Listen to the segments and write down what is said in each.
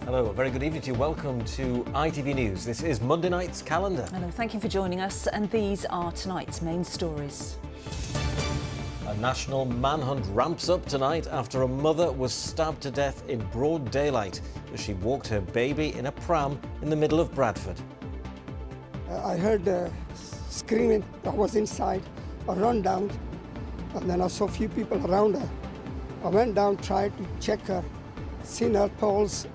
Hello, a very good evening to you. Welcome to ITV News. This is Monday night's calendar. Hello, thank you for joining us, and these are tonight's main stories. A national manhunt ramps up tonight after a mother was stabbed to death in broad daylight as she walked her baby in a pram in the middle of Bradford. I heard screaming. I was inside. I ran down, and then I saw a few people around her. I went down, tried to check her, seen her pulse.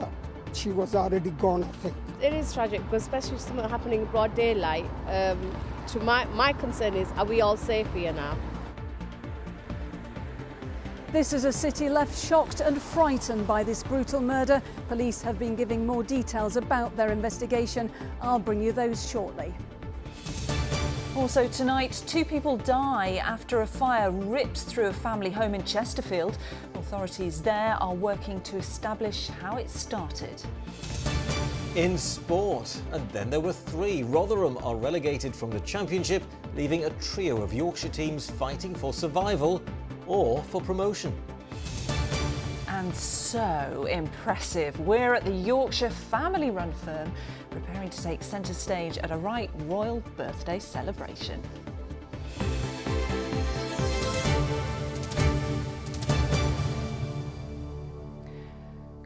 She was already gone, I think. It is tragic, because especially something happening in broad daylight. My concern is, are we all safe here now? This is a city left shocked and frightened by this brutal murder. Police have been giving more details about their investigation. I'll bring you those shortly. Also tonight, 2 people die after a fire rips through a family home in Chesterfield. Authorities there are working to establish how it started. In sport, and then there were 3. Rotherham are relegated from the Championship, leaving a trio of Yorkshire teams fighting for survival or for promotion. And so impressive. We're at the Yorkshire family-run firm, preparing to take centre stage at a right royal birthday celebration.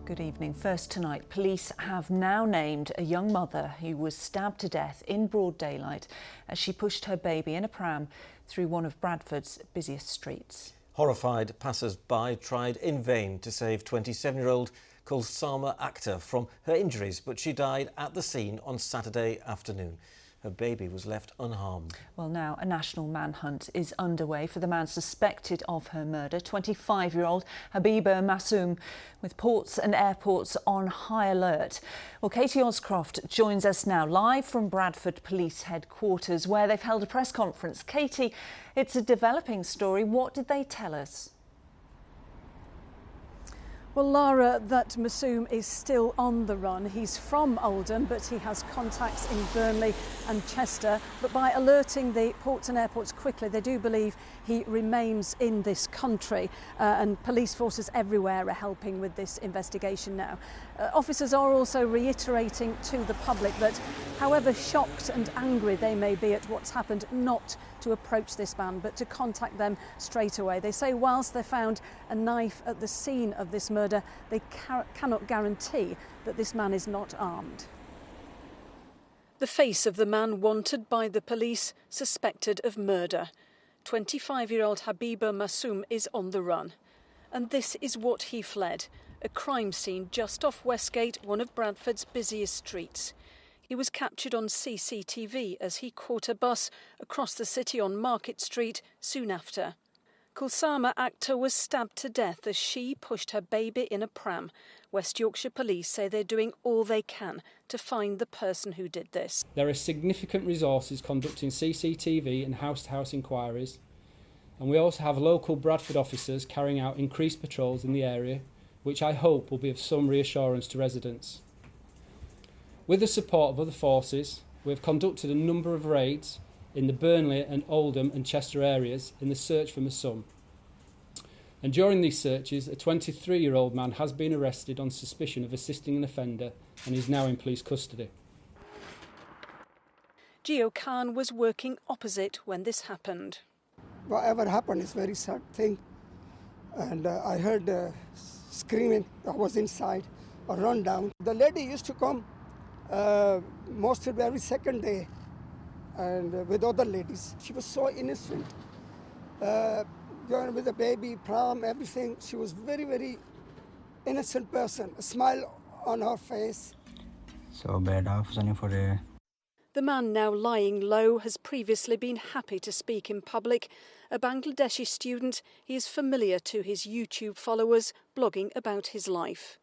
Good evening. First tonight, police have now named a young mother who was stabbed to death in broad daylight as she pushed her baby in a pram through one of Bradford's busiest streets. Horrified passers-by tried in vain to save 27-year-old Kulsama Akhtar from her injuries, but she died at the scene on Saturday afternoon. Her baby was left unharmed. Well, now a national manhunt is underway for the man suspected of her murder, 25-year-old Habiba Massoum, with ports and airports on high alert. Well, Katie Oscroft joins us now live from Bradford Police Headquarters, where they've held a press conference. Katie, it's a developing story. What did they tell us? Well, Lara, that Massoum is still on the run. He's from Oldham, but he has contacts in Burnley and Chester. But by alerting the ports and airports quickly, they do believe he remains in this country. And police forces everywhere are helping with this investigation now. Officers are also reiterating to the public that, however shocked and angry they may be at what's happened, not to approach this man, but to contact them straight away. They say whilst they found a knife at the scene of this murder, they cannot guarantee that this man is not armed. The face of the man wanted by the police, suspected of murder. 25-year-old Habiba Massoum is on the run. And this is what he fled, a crime scene just off Westgate, one of Bradford's busiest streets. He was captured on CCTV as he caught a bus across the city on Market Street soon after. Kulsama Akhtar was stabbed to death as she pushed her baby in a pram. West Yorkshire Police say they're doing all they can to find the person who did this. There are significant resources conducting CCTV and house-to-house inquiries, and we also have local Bradford officers carrying out increased patrols in the area, which I hope will be of some reassurance to residents. With the support of other forces, we have conducted a number of raids in the Burnley and Oldham and Chester areas in the search for Massoum. And during these searches, a 23-year-old man has been arrested on suspicion of assisting an offender and is now in police custody. Gio Khan was working opposite when this happened. Whatever happened is a very sad thing. And I heard screaming. I was inside. I ran down. The lady used to come mostly every second day, and with other ladies. She was so innocent. Going with the baby, pram, everything. She was very, very innocent person. A smile on her face. So bad for the... The man now lying low has previously been happy to speak in public. A Bangladeshi student, he is familiar to his YouTube followers, blogging about his life.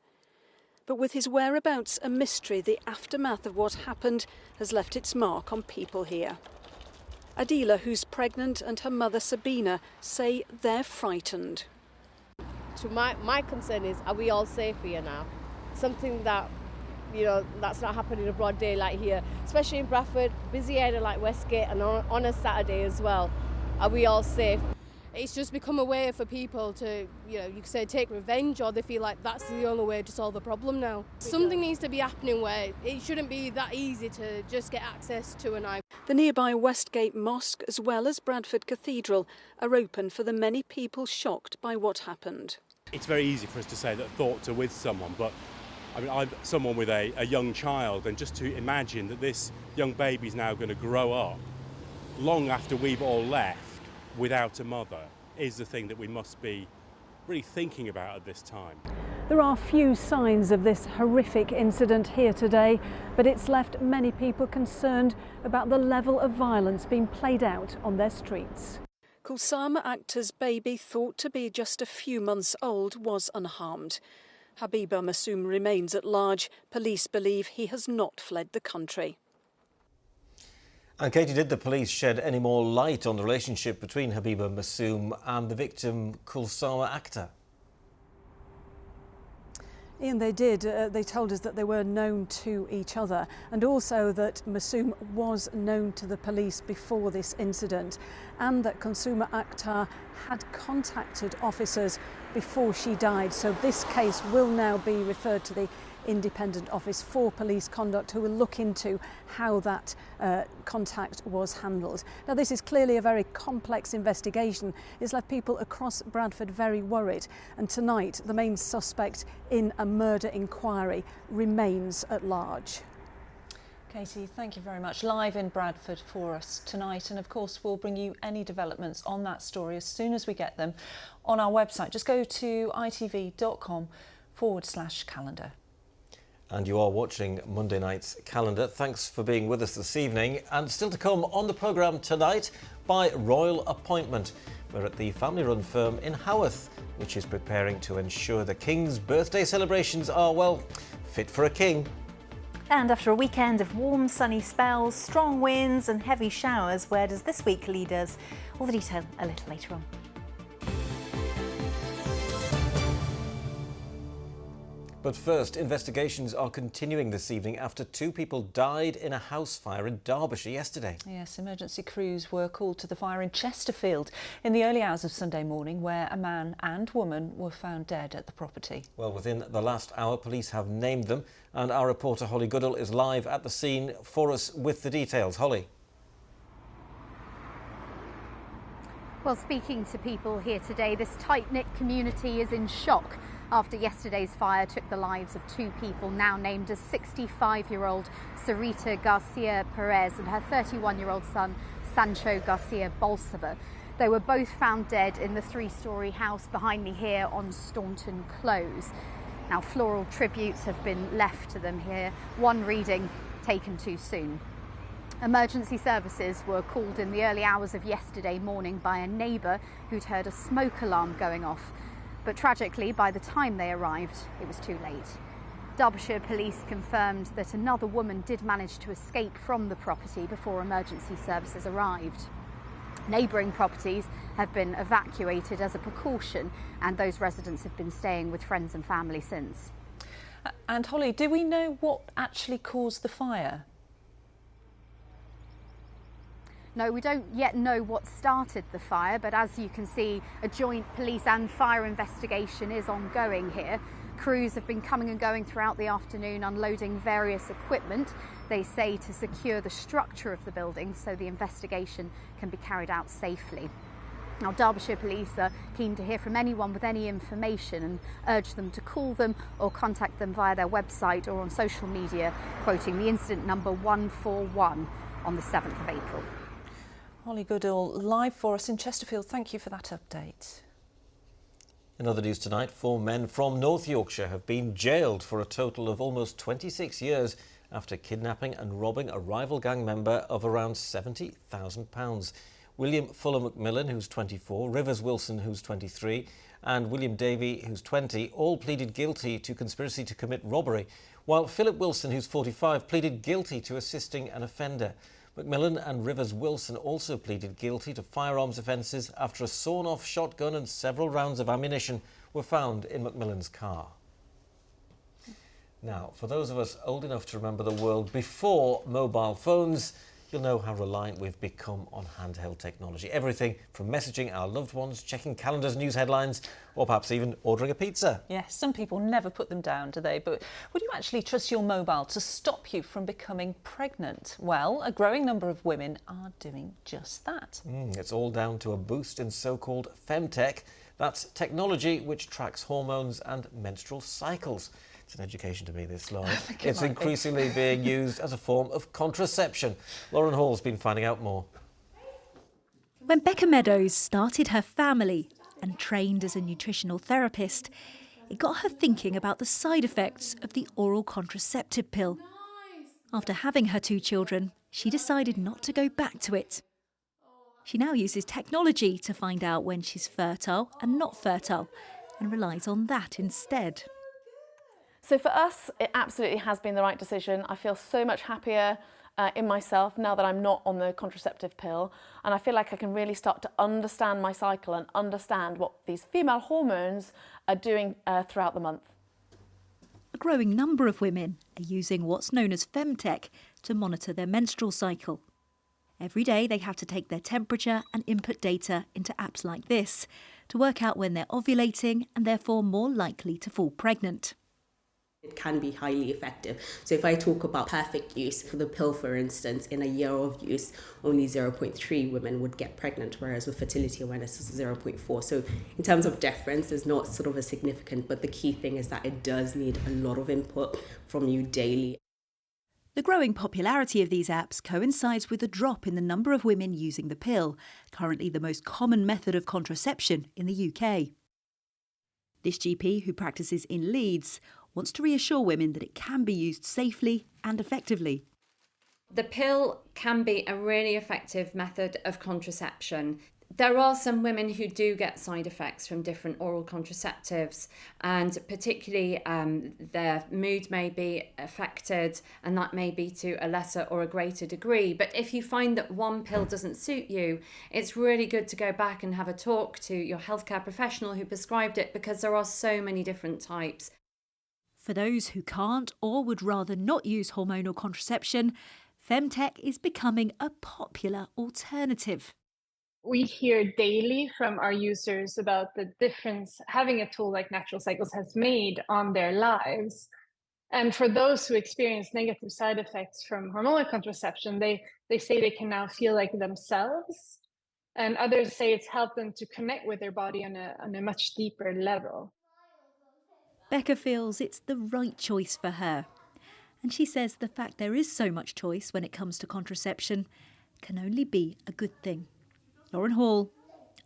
But with his whereabouts a mystery, the aftermath of what happened has left its mark on people here. Adila, who's pregnant, and her mother Sabina say they're frightened. My concern is, are we all safe here now? Something that, that's not happening in broad daylight here, especially in Bradford, busy area like Westgate, and on a Saturday as well. Are we all safe? it's just become a way for people to, you know, you could say take revenge, or they feel like that's the only way to solve the problem now. Something needs to be happening where it shouldn't be that easy to just get access to a knife. The nearby Westgate Mosque, as well as Bradford Cathedral, are open for the many people shocked by what happened. It's very easy for us to say that thoughts are with someone, but I mean, I'm someone with a young child, and just to imagine that this young baby's now going to grow up long after we've all left without a mother is the thing that we must be really thinking about at this time. There are few signs of this horrific incident here today, but it's left many people concerned about the level of violence being played out on their streets. Kulsama Akhtar's baby, thought to be just a few months old, was unharmed. Habiba Masoom remains at large. Police believe he has not fled the country. And Katie, did the police shed any more light on the relationship between Habiba Masoom and the victim Kulsama Akhtar? Ian, they did. They told us that they were known to each other, and also that Masoom was known to the police before this incident, and that Kulsama Akhtar had contacted officers before she died. So this case will now be referred to the Independent Office for Police Conduct, who will look into how that contact was handled. Now, this is clearly a very complex investigation. It's left people across Bradford very worried, and tonight the main suspect in a murder inquiry remains at large. Katie, thank you very much. Live in Bradford for us tonight, and of course we'll bring you any developments on that story as soon as we get them on our website. Just go to itv.com/calendar. And you are watching Monday night's calendar. Thanks for being with us this evening. And still to come on the programme tonight, by royal appointment. We're at the family-run firm in Haworth, which is preparing to ensure the King's birthday celebrations are, well, fit for a king. And after a weekend of warm, sunny spells, strong winds and heavy showers, where does this week lead us? All the detail a little later on. But first, investigations are continuing this evening after 2 people died in a house fire in Derbyshire yesterday. Yes, emergency crews were called to the fire in Chesterfield in the early hours of Sunday morning, where a man and woman were found dead at the property. Well, within the last hour, police have named them, and our reporter Holly Goodall is live at the scene for us with the details. Holly. Well, speaking to people here today, this tight-knit community is in shock after yesterday's fire took the lives of 2 people, now named as 65-year-old Sarita Garcia Perez and her 31-year-old son Sancho Garcia Bolsova. They were both found dead in the 3-storey house behind me here on Staunton Close. Now, floral tributes have been left to them here, one reading, "Taken too soon." Emergency services were called in the early hours of yesterday morning by a neighbour who'd heard a smoke alarm going off. But tragically, by the time they arrived, it was too late. Derbyshire police confirmed that another woman did manage to escape from the property before emergency services arrived. Neighbouring properties have been evacuated as a precaution, and those residents have been staying with friends and family since. And Holly, do we know what actually caused the fire? No, we don't yet know what started the fire, but as you can see, a joint police and fire investigation is ongoing here. Crews have been coming and going throughout the afternoon, unloading various equipment, they say, to secure the structure of the building so the investigation can be carried out safely. Now, Derbyshire police are keen to hear from anyone with any information and urge them to call them or contact them via their website or on social media, quoting the incident number 141 on the 7th of April. Holly Goodall, live for us in Chesterfield. Thank you for that update. In other news tonight, 4 men from North Yorkshire have been jailed for a total of almost 26 years after kidnapping and robbing a rival gang member of around £70,000. William Fuller Macmillan, who's 24, Rivers Wilson, who's 23, and William Davey, who's 20, all pleaded guilty to conspiracy to commit robbery, while Philip Wilson, who's 45, pleaded guilty to assisting an offender. Macmillan and Rivers Wilson also pleaded guilty to firearms offences after a sawn-off shotgun and several rounds of ammunition were found in Macmillan's car. Now, for those of us old enough to remember the world before mobile phones, you'll know how reliant we've become on handheld technology. Everything from messaging our loved ones, checking calendars, news headlines, or perhaps even ordering a pizza. Yes, some people never put them down, do they? But would you actually trust your mobile to stop you from becoming pregnant? Well, a growing number of women are doing just that. It's all down to a boost in so-called femtech. That's technology which tracks hormones and menstrual cycles. It's an education to me, this, Lauren. It's increasingly being used as a form of contraception. Lauren Hall's been finding out more. When Becca Meadows started her family and trained as a nutritional therapist, it got her thinking about the side effects of the oral contraceptive pill. After having her 2 children, she decided not to go back to it. She now uses technology to find out when she's fertile and not fertile, and relies on that instead. So for us, it absolutely has been the right decision. I feel so much happier in myself now that I'm not on the contraceptive pill, and I feel like I can really start to understand my cycle and understand what these female hormones are doing throughout the month. A growing number of women are using what's known as femtech to monitor their menstrual cycle. Every day they have to take their temperature and input data into apps like this to work out when they're ovulating and therefore more likely to fall pregnant. It can be highly effective. So if I talk about perfect use for the pill, for instance, in a year of use, only 0.3 women would get pregnant, whereas with fertility awareness is 0.4. So in terms of difference, there's not sort of a significant, but the key thing is that it does need a lot of input from you daily. The growing popularity of these apps coincides with a drop in the number of women using the pill, currently the most common method of contraception in the UK. This GP, who practices in Leeds, wants to reassure women that it can be used safely and effectively. The pill can be a really effective method of contraception. There are some women who do get side effects from different oral contraceptives, and particularly their mood may be affected, and that may be to a lesser or a greater degree. But if you find that one pill doesn't suit you, it's really good to go back and have a talk to your healthcare professional who prescribed it, because there are so many different types. For those who can't or would rather not use hormonal contraception, femtech is becoming a popular alternative. We hear daily from our users about the difference having a tool like Natural Cycles has made on their lives. And for those who experience negative side effects from hormonal contraception, they say they can now feel like themselves. And others say it's helped them to connect with their body on a much deeper level. Becca feels it's the right choice for her. And she says the fact there is so much choice when it comes to contraception can only be a good thing. Lauren Hall,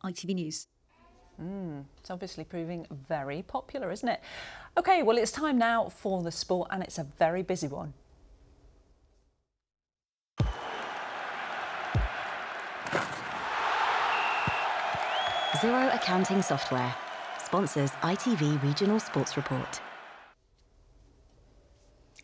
ITV News. It's obviously proving very popular, isn't it? OK, well, it's time now for the sport, and it's a very busy one. Zero Accounting Software sponsors ITV Regional Sports Report.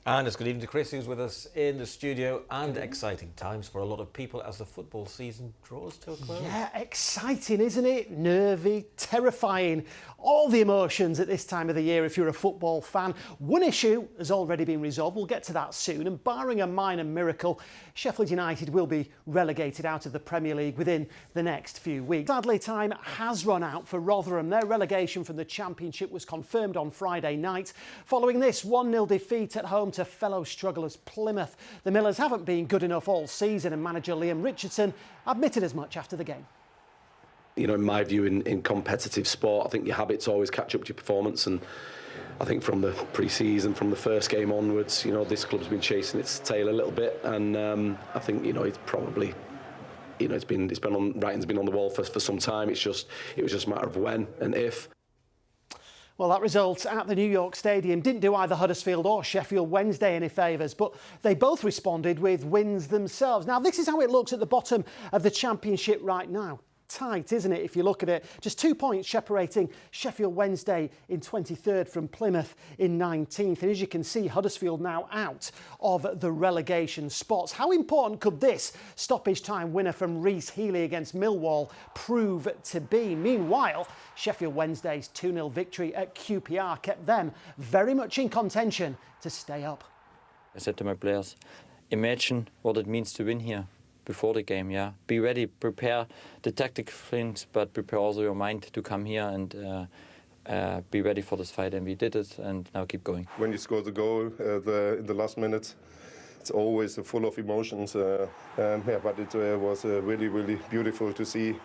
And it's good evening to Chris, who's with us in the studio, and exciting times for a lot of people as the football season draws to a close. Yeah, exciting, isn't it? Nervy, terrifying, all the emotions at this time of the year if you're a football fan. One issue has already been resolved, we'll get to that soon, and barring a minor miracle, Sheffield United will be relegated out of the Premier League within the next few weeks. Sadly, time has run out for Rotherham. Their relegation from the Championship was confirmed on Friday night. Following this 1-0 defeat at home to fellow strugglers Plymouth. The Millers haven't been good enough all season, and manager Liam Richardson admitted as much after the game. You know, in my view, in competitive sport, I think your habits always catch up to your performance, and I think from the pre-season, from the first game onwards, you know, this club's been chasing its tail a little bit, and I think, you know, it's probably, you know, writing's been on the wall for some time. It was just a matter of when and if. Well, that result at the New York Stadium didn't do either Huddersfield or Sheffield Wednesday any favours, but they both responded with wins themselves. Now, this is how it looks at the bottom of the Championship right now. Tight, isn't it, if you look at it? Just 2 points separating Sheffield Wednesday in 23rd from Plymouth in 19th. And as you can see, Huddersfield now out of the relegation spots. How important could this stoppage time winner from Reece Healey against Millwall prove to be? Meanwhile, Sheffield Wednesday's 2-0 victory at QPR kept them very much in contention to stay up. I said to my players, imagine what it means to win here. before the game. Yeah, be ready, prepare the tactical things, but prepare also your mind to come here and be ready for this fight. And we did it, and now keep going. When you score the goal in the last minutes, it's always full of emotions. But it was really, really beautiful to see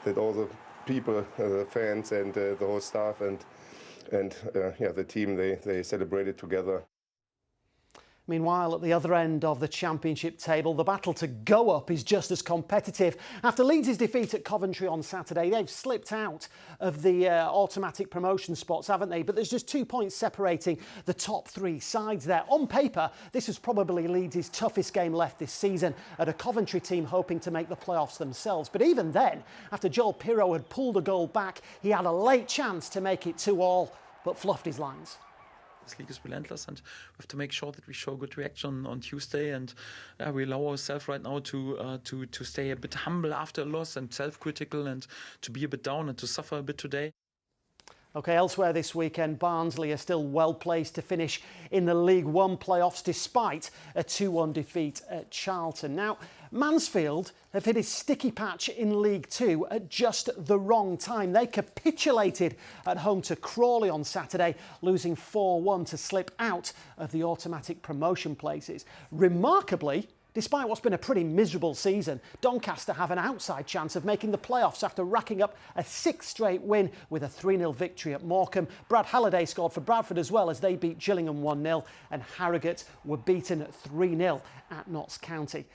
that all the people, the fans, and the whole staff and the team, they celebrated together. Meanwhile, at the other end of the Championship table, the battle to go up is just as competitive. After Leeds' defeat at Coventry on Saturday, they've slipped out of the automatic promotion spots, haven't they? But there's just 2 points separating the top 3 sides there. On paper, this was probably Leeds' toughest game left this season, at a Coventry team hoping to make the playoffs themselves. But even then, after Joel Pirro had pulled a goal back, he had a late chance to make it 2-2, but fluffed his lines. This league is relentless, and we have to make sure that we show good reaction on Tuesday, and we allow ourselves right now to stay a bit humble after a loss and self-critical, and to be a bit down and to suffer a bit today. OK, elsewhere this weekend, Barnsley are still well placed to finish in the League One playoffs despite a 2-1 defeat at Charlton. Now, Mansfield have hit a sticky patch in League Two at just the wrong time. They capitulated at home to Crawley on Saturday, losing 4-1 to slip out of the automatic promotion places. Remarkably, despite what's been a pretty miserable season, Doncaster have an outside chance of making the playoffs after racking up a 6th straight win with a 3-0 victory at Morecambe. Brad Halliday scored for Bradford as well as they beat Gillingham 1-0, and Harrogate were beaten 3-0 at Notts County.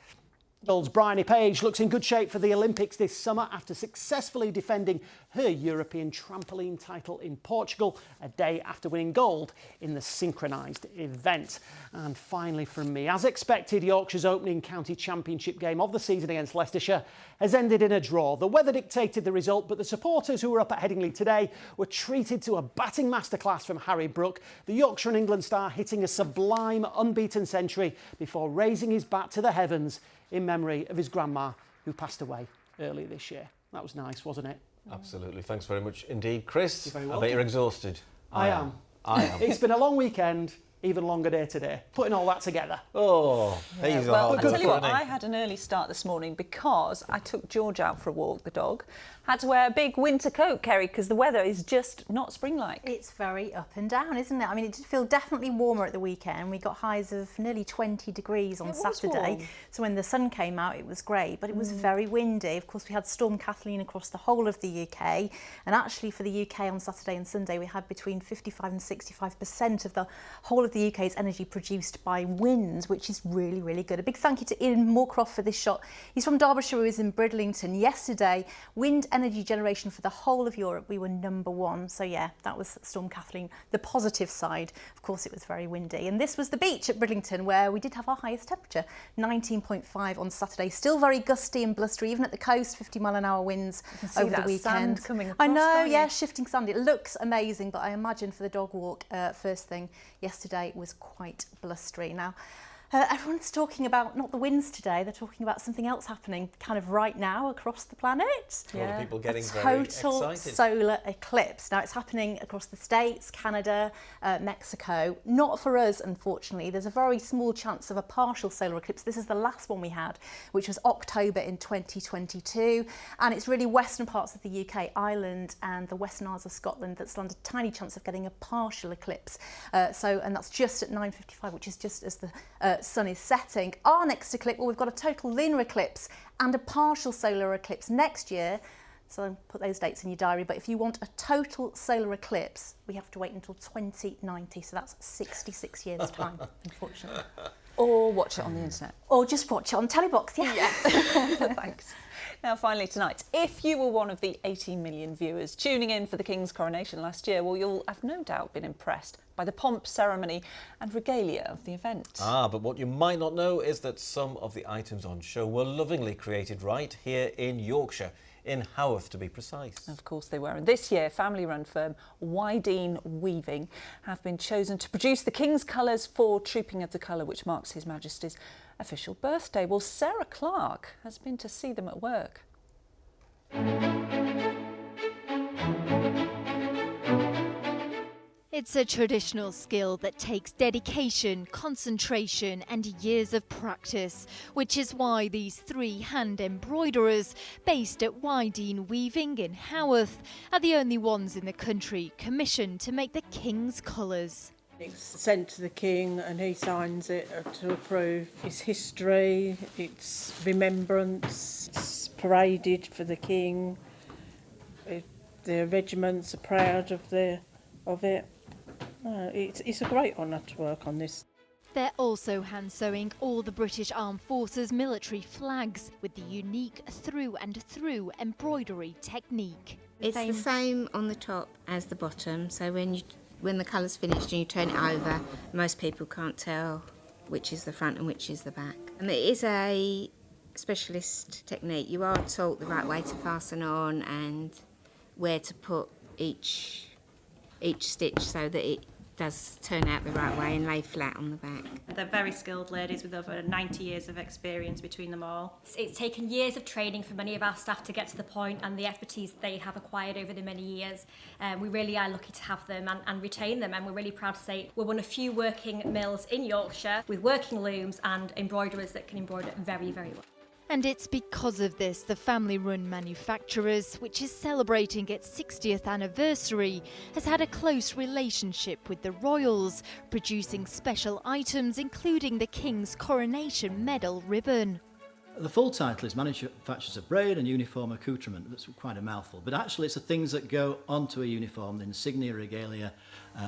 Bryony Page looks in good shape for the Olympics this summer after successfully defending her European trampoline title in Portugal a day after winning gold in the synchronised event. And finally from me, as expected, Yorkshire's opening county championship game of the season against Leicestershire has ended in a draw. The weather dictated the result, but the supporters who were up at Headingley today were treated to a batting masterclass from Harry Brook, the Yorkshire and England star hitting a sublime unbeaten century before raising his bat to the heavens in memory of his grandma, who passed away earlier this year. That was nice, wasn't it? Absolutely. Thanks very much indeed, Chris. You're very I welcome. bet you're exhausted. I am. It's been a long weekend, even longer day today. Putting all that together. Oh, he's well, I tell you what, I had an early start this morning because I took George out for a walk, the dog. Had to wear a big winter coat, Kerry, because the weather is just not spring-like. It's very up and down, isn't it? I mean, it did feel definitely warmer at the weekend. We got highs of nearly 20 degrees on Saturday. Warm. So when the sun came out, it was great, but it was very windy. Of course, we had Storm Kathleen across the whole of the UK. And actually for the UK on Saturday and Sunday, we had between 55 and 65% of the whole of the UK's energy produced by winds, which is really, really good. A big thank you to Ian Moorcroft for this shot. He's from Derbyshire, who is in Bridlington. Yesterday, wind energy generation for the whole of Europe, we were #1. So yeah, that was Storm Kathleen. The positive side, of course, it was very windy. And this was the beach at Bridlington, where we did have our highest temperature, 19.5 on Saturday. Still very gusty and blustery, even at the coast, 50-mile-an-hour winds over the weekend. Sand coming across, I know, can't you? yeah, shifting sand. It looks amazing, but I imagine for the dog walk, first thing yesterday was quite blustery. Now, everyone's talking about not the winds today, they're talking about something else happening kind of right now across the planet. A lot of people getting a very total excited. solar eclipse. Now it's happening across the States, Canada, Mexico. Not for us, unfortunately. There's a very small chance of a partial solar eclipse. This is the last one we had, which was October in 2022. And it's really western parts of the UK, Ireland and the Western Isles of Scotland that stand a tiny chance of getting a partial eclipse. And that's just at 9:55, which is just as the sun is setting. Our next eclipse, well, we've got a total lunar eclipse and a partial solar eclipse next year. So put those dates in your diary. But if you want a total solar eclipse, we have to wait until 2090. So that's 66 years' time, unfortunately. Or watch it on the internet. Or just watch it on Telebox, yeah. Thanks. Now, finally tonight, if you were one of the 18 million viewers tuning in for the King's coronation last year, well, you'll have no doubt been impressed by the pomp, ceremony and regalia of the event. But what you might not know is that some of the items on show were lovingly created right here in Yorkshire, in Haworth to be precise. Of course they were. And this year, family-run firm Wydeen Weaving have been chosen to produce the King's colours for Trooping of the Colour, which marks His Majesty's official birthday. Well, Sarah Clark has been to see them at work. It's a traditional skill that takes dedication, concentration and years of practice, which is why these 3 hand embroiderers, based at Wydene Weaving in Haworth, are the only ones in the country commissioned to make the King's colours. It's sent to the King and he signs it to approve. It's history, it's remembrance, it's paraded for the King. The regiments are proud of it. It's a great honour to work on this. They're also hand sewing all the British Armed Forces military flags with the unique through and through embroidery technique. It's the same on the top as the bottom, so when the colour's finished and you turn it over, most people can't tell which is the front and which is the back. And it is a specialist technique. You are taught the right way to fasten on and where to put each stitch so that it does turn out the right way and lay flat on the back. They're very skilled ladies with over 90 years of experience between them all. It's taken years of training for many of our staff to get to the point and the expertise they have acquired over the many years. We really are lucky to have them and retain them, and we're really proud to say we're one of few working mills in Yorkshire with working looms and embroiderers that can embroider very, very well. And it's because of this the family-run manufacturers, which is celebrating its 60th anniversary, has had a close relationship with the royals, producing special items including the King's Coronation Medal ribbon. The full title is Manufacturers of Braid and Uniform Accoutrement. That's quite a mouthful, but actually it's the things that go onto a uniform, the insignia regalia,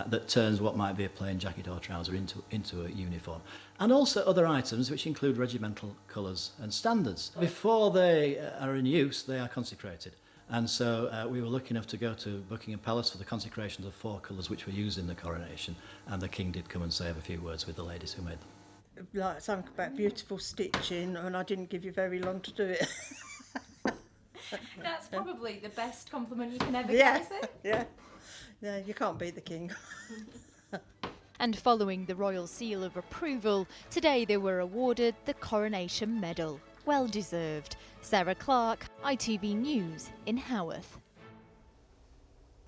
that turns what might be a plain jacket or trouser into a uniform. And also other items which include regimental colours and standards. Before they are in use, they are consecrated. And so we were lucky enough to go to Buckingham Palace for the consecration of the 4 colours which were used in the coronation, and the King did come and say a few words with the ladies who made them. Like something about beautiful stitching, and I didn't give you very long to do it. That's probably the best compliment you can ever get, is it? Yeah, you can't beat the King. And following the Royal Seal of Approval, today they were awarded the Coronation Medal. Well deserved. Sarah Clark, ITV News in Haworth.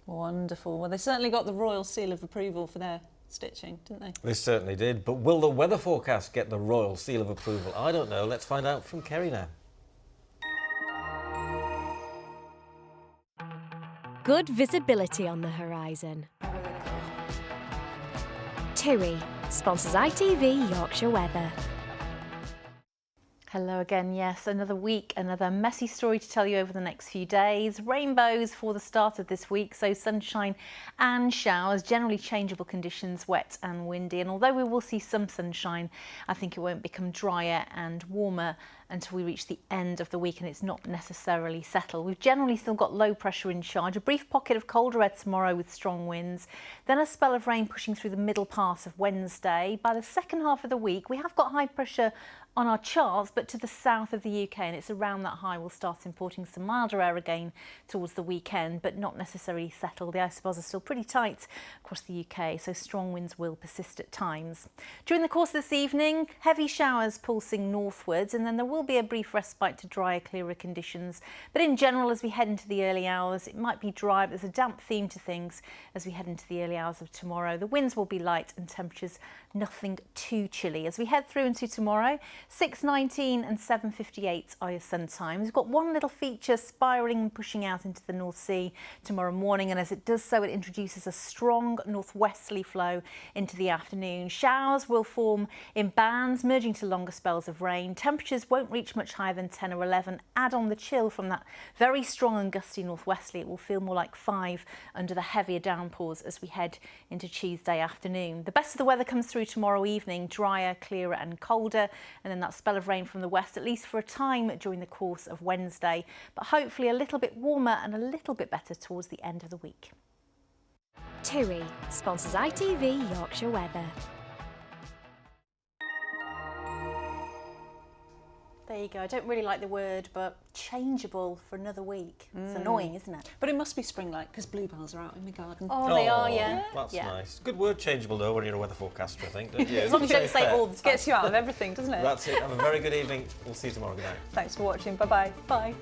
Wonderful. Well, they certainly got the Royal Seal of Approval for their stitching, didn't they? They certainly did. But will the weather forecast get the Royal Seal of Approval? I don't know. Let's find out from Kerry now. Good visibility on the horizon. TUI sponsors ITV Yorkshire Weather. Hello again. Yes, another week, another messy story to tell you over the next few days. Rainbows for the start of this week, so sunshine and showers, generally changeable conditions, wet and windy. And although we will see some sunshine, I think it won't become drier and warmer until we reach the end of the week and it's not necessarily settled. We've generally still got low pressure in charge, a brief pocket of colder air tomorrow with strong winds, then a spell of rain pushing through the middle part of Wednesday. By the second half of the week, we have got high pressure on our charts, but to the south of the UK, and it's around that high we'll start importing some milder air again towards the weekend, but not necessarily settled. The isobars are still pretty tight across the UK, so strong winds will persist at times. During the course of this evening, heavy showers pulsing northwards, and then there will be a brief respite to drier, clearer conditions. But in general, as we head into the early hours, it might be dry, but there's a damp theme to things as we head into the early hours of tomorrow. The winds will be light and temperatures nothing too chilly. As we head through into tomorrow, 6:19 and 7:58 are your sun times. We've got one little feature spiralling and pushing out into the North Sea tomorrow morning, and as it does so, it introduces a strong northwesterly flow into the afternoon. Showers will form in bands, merging to longer spells of rain. Temperatures won't reach much higher than 10 or 11. Add on the chill from that very strong and gusty northwesterly. It will feel more like 5 under the heavier downpours as we head into Tuesday afternoon. The best of the weather comes through tomorrow evening, drier, clearer and colder, and then that spell of rain from the west, at least for a time during the course of Wednesday, but hopefully a little bit warmer and a little bit better towards the end of the week. TUI sponsors ITV Yorkshire Weather. There you go. I don't really like the word, but changeable for another week. It's annoying, isn't it? But it must be spring-like because bluebells are out in the garden. Oh, they are, yeah. That's yeah. nice. Good word, changeable, though, when you're a weather forecaster, I think, don't you? As long as you don't say all the time. Gets you out of everything, doesn't it? That's it. Have a very good evening. We'll see you tomorrow. Good night. Thanks for watching. Bye-bye. Bye.